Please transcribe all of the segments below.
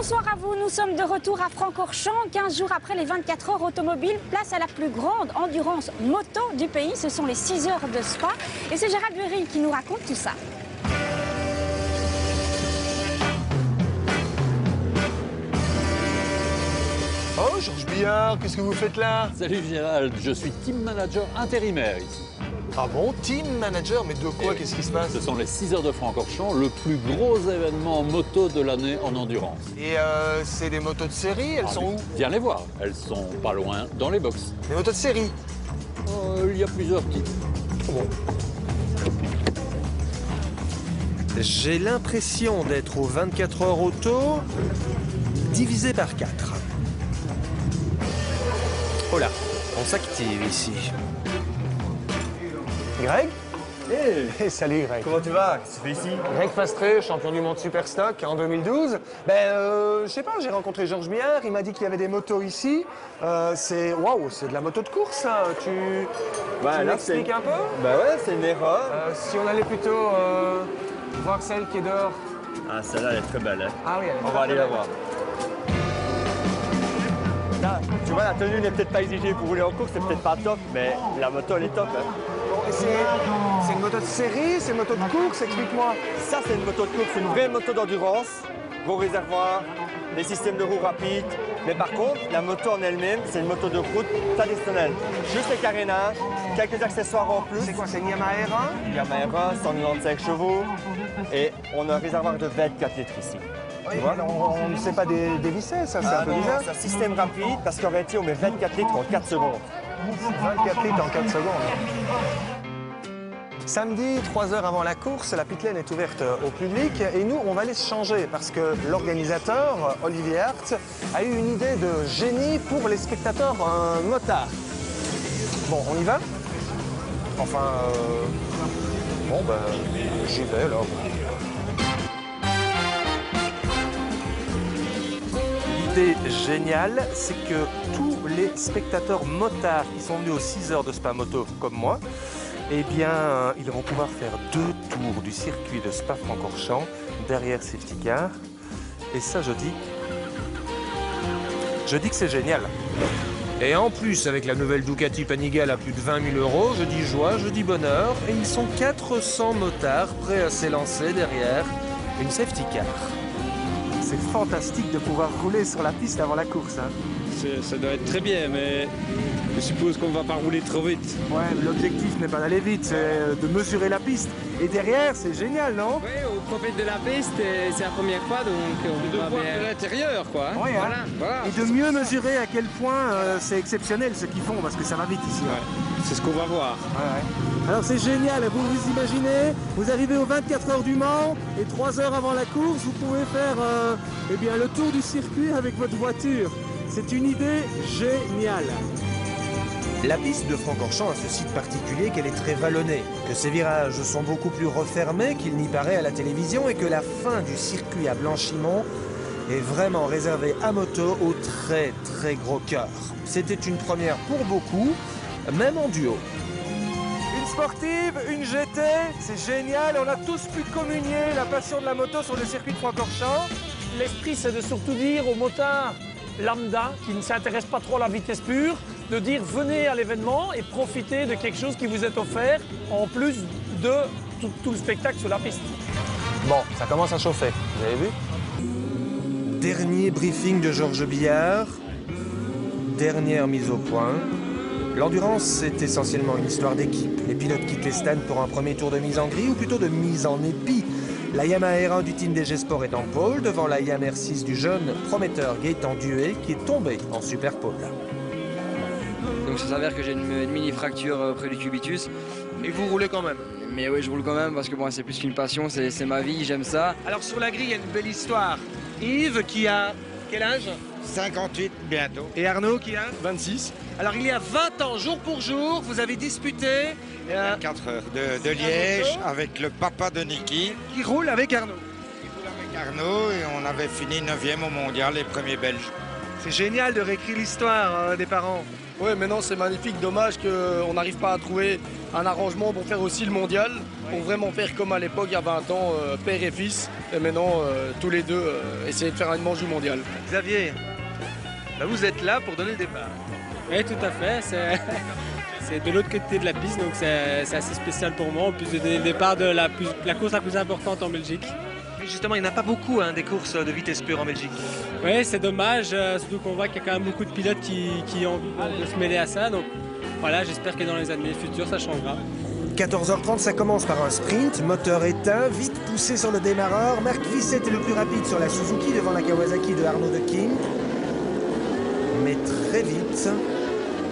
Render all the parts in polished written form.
Bonsoir à vous, nous sommes de retour à Francorchamps, 15 jours après les 24 heures automobiles, place à la plus grande endurance moto du pays, ce sont les 6 heures de Spa. Et c'est Gérald Buril qui nous raconte tout ça. Oh, Georges Billard, qu'est-ce que vous faites là? Salut Gérald, je suis team manager intérimaire ici. Ah bon, team manager, mais de quoi? Qu'est-ce qui se passe? Ce sont les 6 heures de Francorchamps, le plus gros événement moto de l'année en endurance. Et c'est des motos de série, elles sont où? Viens les voir, elles sont pas loin dans les box. Des motos de série? Il y a plusieurs types. Bon. J'ai l'impression d'être aux 24 heures auto divisé par 4. Oh là, on s'active ici. Greg? Hey, Salut Greg. comment tu vas? Qu'est-ce que tu fais ici? Greg Fastré, champion du monde Superstock en 2012. Je sais pas, j'ai rencontré Georges Billard, il m'a dit qu'il y avait des motos ici. C'est de la moto de course, ça. Tu m'expliques un peu? Bah ouais, c'est une erreur. Si on allait plutôt voir celle qui est dehors. Ah, celle-là, elle est très belle. Hein. Ah oui, On va aller la voir. Là, tu vois, la tenue n'est peut-être pas exigée pour rouler en course, c'est peut-être pas top, mais la moto, elle est top. Hein. C'est une moto de série, c'est une moto de course, explique-moi. Ça, c'est une moto de course, c'est une vraie moto d'endurance. Gros réservoir, des systèmes de roues rapides. Mais par contre, la moto en elle-même, c'est une moto de route traditionnelle. Juste le carénage, quelques accessoires en plus. C'est quoi, c'est une Yamaha R1? Yamaha R1, 195 chevaux. Et on a un réservoir de 24 litres ici. Oui, on ne sait pas dévisser, ça, c'est un peu bizarre. C'est un système rapide parce qu'en réalité, on met 24 litres en 4 secondes. 24 litres en 4 secondes. Samedi, 3 heures avant la course, la pit lane est ouverte au public et nous, on va aller se changer parce que l'organisateur, Olivier Hart, a eu une idée de génie pour les spectateurs motards. Bon, on y va? Enfin, j'y vais alors. L'idée géniale, c'est que tous les spectateurs motards qui sont venus aux 6 heures de Spa Moto comme moi, eh bien, ils vont pouvoir faire 2 tours du circuit de Spa-Francorchamps derrière safety car. Et ça, je dis que c'est génial. Et en plus, avec la nouvelle Ducati Panigale à plus de 20 000 €, je dis joie, je dis bonheur. Et ils sont 400 motards prêts à s'élancer derrière une safety car. C'est fantastique de pouvoir rouler sur la piste avant la course. Hein. Ça doit être très bien, mais je suppose qu'on ne va pas rouler trop vite. Ouais, l'objectif n'est pas d'aller vite, c'est de mesurer la piste. Et derrière, c'est génial, non? Oui, on profite de la piste, c'est la première fois, donc on va voir de l'intérieur, quoi. Hein. Ouais, hein. Voilà. Et de mieux mesurer à quel point c'est exceptionnel ce qu'ils font, parce que ça va vite ici. Hein. Ouais. C'est ce qu'on va voir. Ouais. Alors c'est génial, vous imaginez, vous arrivez aux 24 heures du Mans, et 3 heures avant la course, vous pouvez faire le tour du circuit avec votre voiture. C'est une idée géniale. La piste de Francorchamps a ce site particulier qu'elle est très vallonnée, que ses virages sont beaucoup plus refermés qu'il n'y paraît à la télévision et que la fin du circuit à Blanchimont est vraiment réservée à moto au très très gros cœur. C'était une première pour beaucoup, même en duo. Une sportive, une GT, c'est génial, on a tous pu communier la passion de la moto sur le circuit de Francorchamps. L'esprit, c'est de surtout dire aux motards lambda, qui ne s'intéressent pas trop à la vitesse pure, de dire venez à l'événement et profitez de quelque chose qui vous est offert, en plus de tout le spectacle sur la piste. Bon, ça commence à chauffer, vous avez vu? Dernier briefing de Georges Billard, dernière mise au point. L'endurance, c'est essentiellement une histoire d'équipe. Les pilotes quittent les stands pour un premier tour de mise en grille, ou plutôt de mise en épi. La Yamaha R1 du team DG Sport est en pôle, devant la Yamaha R6 du jeune prometteur Gaëtan Duet, qui est tombé en super pôle. Donc ça s'avère que j'ai une mini fracture près du cubitus. Et vous roulez quand même? Mais oui, je roule quand même parce que bon, c'est plus qu'une passion, c'est ma vie, j'aime ça. Alors sur la grille, il y a une belle histoire. Yves qui a quel âge? 58 bientôt. Et Arnaud qui a? 26. Alors il y a 20 ans, jour pour jour, vous avez disputé 24 heures de Liège avec le papa de Niki. qui roule avec Arnaud. Il roule avec Arnaud et on avait fini 9e au mondial, les premiers Belges. C'est génial de réécrire l'histoire des parents. Oui, maintenant c'est magnifique. Dommage qu'on n'arrive pas à trouver un arrangement pour faire aussi le mondial, pour vraiment faire comme à l'époque, il y a 20 ans, père et fils. Et maintenant, tous les deux, essayer de faire un manche du mondial. Xavier, bah vous êtes là pour donner le départ. Oui, tout à fait. C'est de l'autre côté de la piste, donc c'est assez spécial pour moi. En plus de donner le départ de la course la plus importante en Belgique. Mais justement, il n'y en a pas beaucoup des courses de vitesse pure en Belgique. Oui, c'est dommage, surtout qu'on voit qu'il y a quand même beaucoup de pilotes qui ont envie de se mêler à ça. Donc voilà, j'espère que dans les années futures, ça changera. 14h30, ça commence par un sprint, moteur éteint, vite poussé sur le démarreur. Marc Vissette est le plus rapide sur la Suzuki devant la Kawasaki de Arnaud Dequin. Mais très vite,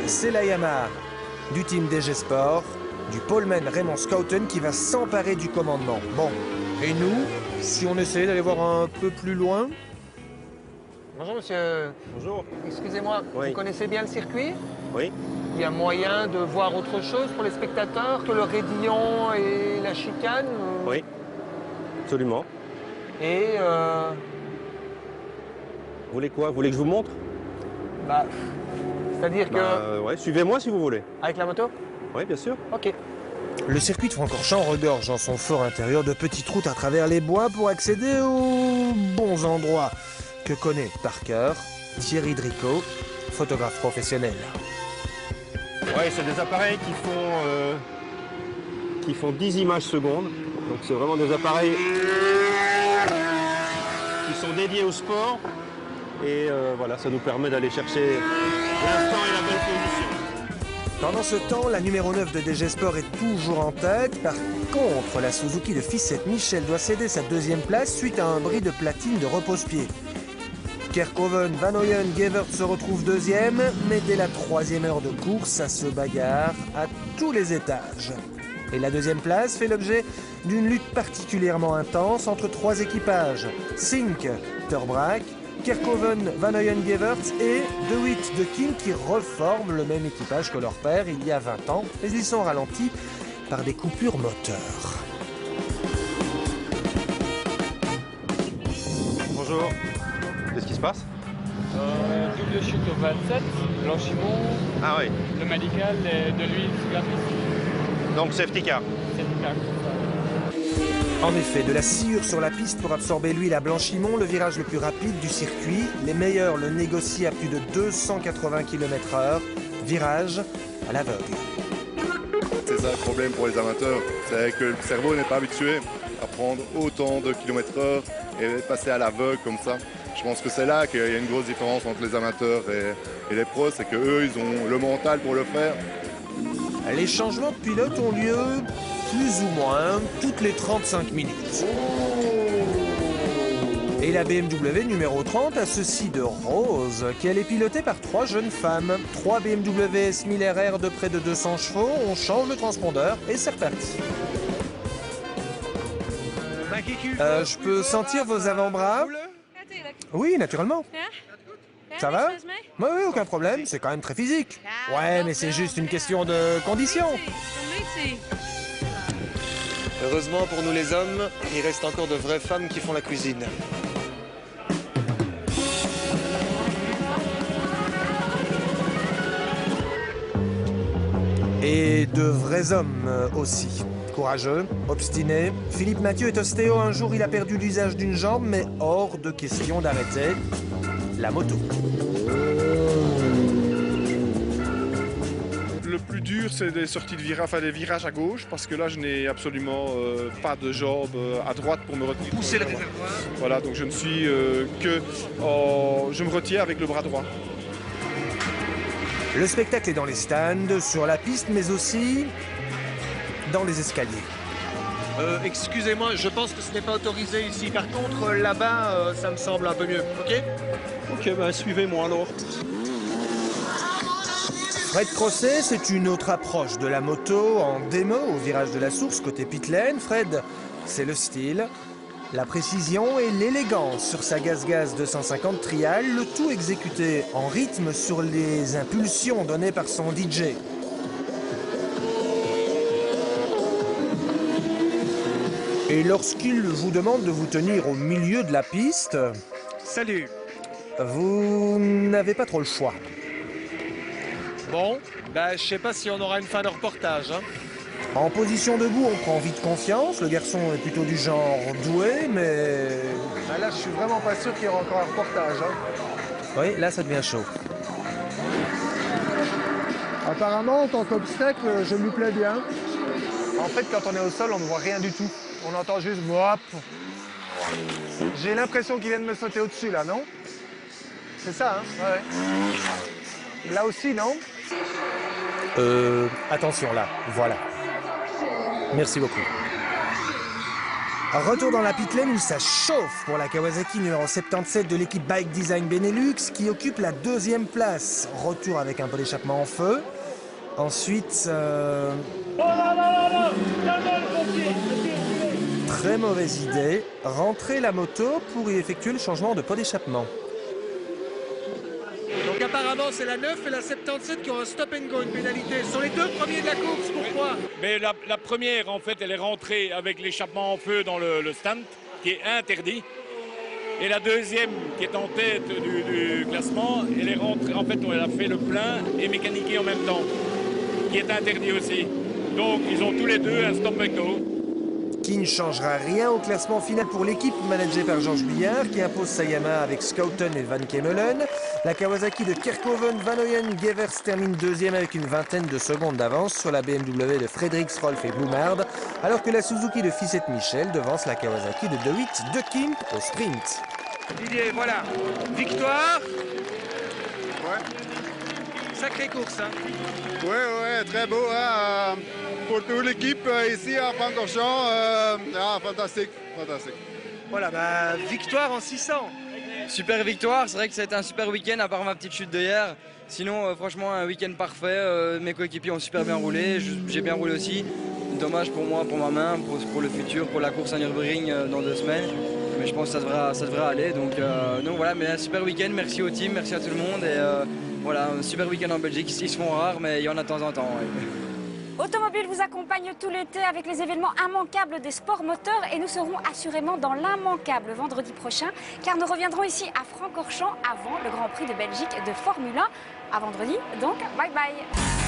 c'est la Yamaha du team DG Sport, du poleman Raymond Schouten qui va s'emparer du commandement. Bon, et nous, si on essayait d'aller voir un peu plus loin? Bonjour monsieur. Bonjour. Excusez-moi, Oui. vous connaissez bien le circuit? Oui. Il y a moyen de voir autre chose pour les spectateurs que le raidillon et la chicane? Oui, absolument. Et Vous voulez quoi? Vous voulez que je vous montre? bah, c'est-à-dire que... Ouais, suivez-moi si vous voulez. Avec la moto? Oui, bien sûr. Ok. Le circuit de Francorchamps regorge en son fort intérieur de petites routes à travers les bois pour accéder aux bons endroits que connaît par cœur Thierry Dricot, photographe professionnel. Oui, c'est des appareils qui font 10 images secondes. Donc c'est vraiment des appareils qui sont dédiés au sport. Et voilà, ça nous permet d'aller chercher l'instant et la belle position. Pendant ce temps, la numéro 9 de DG Sport est toujours en tête. Par contre, la Suzuki de Fissette Michel doit céder sa deuxième place suite à un bris de platine de repose-pied. Kerkhoven, Van Ooyen, Gevert se retrouvent deuxième, mais dès la troisième heure de course, ça se bagarre à tous les étages. Et la deuxième place fait l'objet d'une lutte particulièrement intense entre trois équipages. Sink, Terbraak, Kerkhoven, Van Ooyen, Gevert et De Witt de King qui reforment le même équipage que leur père il y a 20 ans, mais ils sont ralentis par des coupures moteurs. Bonjour. Qu'est-ce qui se passe? Double chute au 27, blanchiment, Ah oui. le médical et de l'huile sur la piste. Donc safety car. Safety car. En effet, de la sciure sur la piste pour absorber l'huile à Blanchimont, le virage le plus rapide du circuit. Les meilleurs le négocient à plus de 280 km/h. Virage à l'aveugle. C'est ça le problème pour les amateurs, c'est que le cerveau n'est pas habitué à prendre autant de km/h et passer à l'aveugle comme ça. Je pense que c'est là qu'il y a une grosse différence entre les amateurs et les pros, c'est qu'eux, ils ont le mental pour le faire. Les changements de pilote ont lieu plus ou moins toutes les 35 minutes. Et la BMW numéro 30 a ceci de rose qu'elle est pilotée par trois jeunes femmes. 3 BMW S1000 RR de près de 200 chevaux, on change le transpondeur et c'est reparti. Je peux sentir vos avant-bras? Oui, naturellement. Ça va? Oui, aucun problème, c'est quand même très physique. Ouais, mais c'est juste une question de condition. Heureusement pour nous les hommes, il reste encore de vraies femmes qui font la cuisine. Et de vrais hommes aussi. Courageux, obstiné, Philippe Mathieu est ostéo. Un jour, il a perdu l'usage d'une jambe, mais hors de question d'arrêter la moto. Le plus dur, c'est des sorties de virage, enfin des virages à gauche, parce que là, je n'ai absolument pas de jambe à droite pour me retenir. Pousser le réservoir. Voilà, donc je ne suis je me retiens avec le bras droit. Le spectacle est dans les stands, sur la piste, mais aussi dans les escaliers. Excusez-moi, je pense que ce n'est pas autorisé ici. Par contre, là-bas, ça me semble un peu mieux, ok? Ok, bah suivez-moi alors. Fred Crosset, c'est une autre approche de la moto en démo au virage de la Source, côté pit-lane. Fred, c'est le style, la précision et l'élégance sur sa Gaz 250 Trial, le tout exécuté en rythme sur les impulsions données par son DJ. Et lorsqu'il vous demande de vous tenir au milieu de la piste... Salut. vous n'avez pas trop le choix. Bon, je sais pas si on aura une fin de reportage. Hein. En position debout, on prend vite confiance. Le garçon est plutôt du genre doué, mais... là, je suis vraiment pas sûr qu'il y aura encore un reportage. Hein. Oui, là, ça devient chaud. Apparemment, en tant qu'obstacle, je me plais bien. En fait, quand on est au sol, on ne voit rien du tout. On entend juste « hop ». J'ai l'impression qu'il vient de me sauter au-dessus, là, non? C'est ça, hein? Ouais. Là aussi, non? Attention, là, voilà. Merci beaucoup. Retour dans la pit lane où ça chauffe pour la Kawasaki numéro 77 de l'équipe Bike Design Benelux qui occupe la 2e place. Retour avec un pot d'échappement en feu. Ensuite, très mauvaise idée, rentrer la moto pour y effectuer le changement de pot d'échappement. Donc apparemment c'est la 9 et la 77 qui ont un stop and go, une pénalité. Ce sont les 2 premiers de la course, pourquoi? Mais la première, en fait, elle est rentrée avec l'échappement en feu dans le stand, qui est interdit. Et la deuxième, qui est en tête du classement, elle est rentrée, en fait, elle a fait le plein et mécaniqué en même temps, qui est interdit aussi. Donc, ils ont tous les deux un stop and go. Qui ne changera rien au classement final pour l'équipe managée par Georges Billard qui impose sa Yamaha avec Schouten et Van Kemmelen. La Kawasaki de Kerkhoven, Van Ooyen-Gevers termine 2e avec une vingtaine de secondes d'avance sur la BMW de Fredericks, Rolf et Blumard, alors que la Suzuki de Fissette-Michel devance la Kawasaki de De Witt de Kim au sprint. Didier, voilà, victoire. Ouais. Sacrée course, hein. Ouais, très beau, hein. Pour toute l'équipe ici à Francorchamps, fantastique. Voilà, victoire en 600. Super victoire, c'est vrai que ça a été un super week-end à part ma petite chute d'hier. Sinon, franchement, un week-end parfait. Mes coéquipiers ont super bien roulé, j'ai bien roulé aussi. Dommage pour moi, pour ma main, pour le futur, pour la course à Nürburgring dans 2 semaines. Mais je pense que ça devrait aller. Donc voilà, mais un super week-end, merci au team, merci à tout le monde. Et voilà, un super week-end en Belgique. Ils se font rares, mais il y en a de temps en temps. Ouais. Automobile vous accompagne tout l'été avec les événements immanquables des sports moteurs et nous serons assurément dans l'immanquable vendredi prochain car nous reviendrons ici à Francorchamps avant le Grand Prix de Belgique de Formule 1. À vendredi, donc bye bye.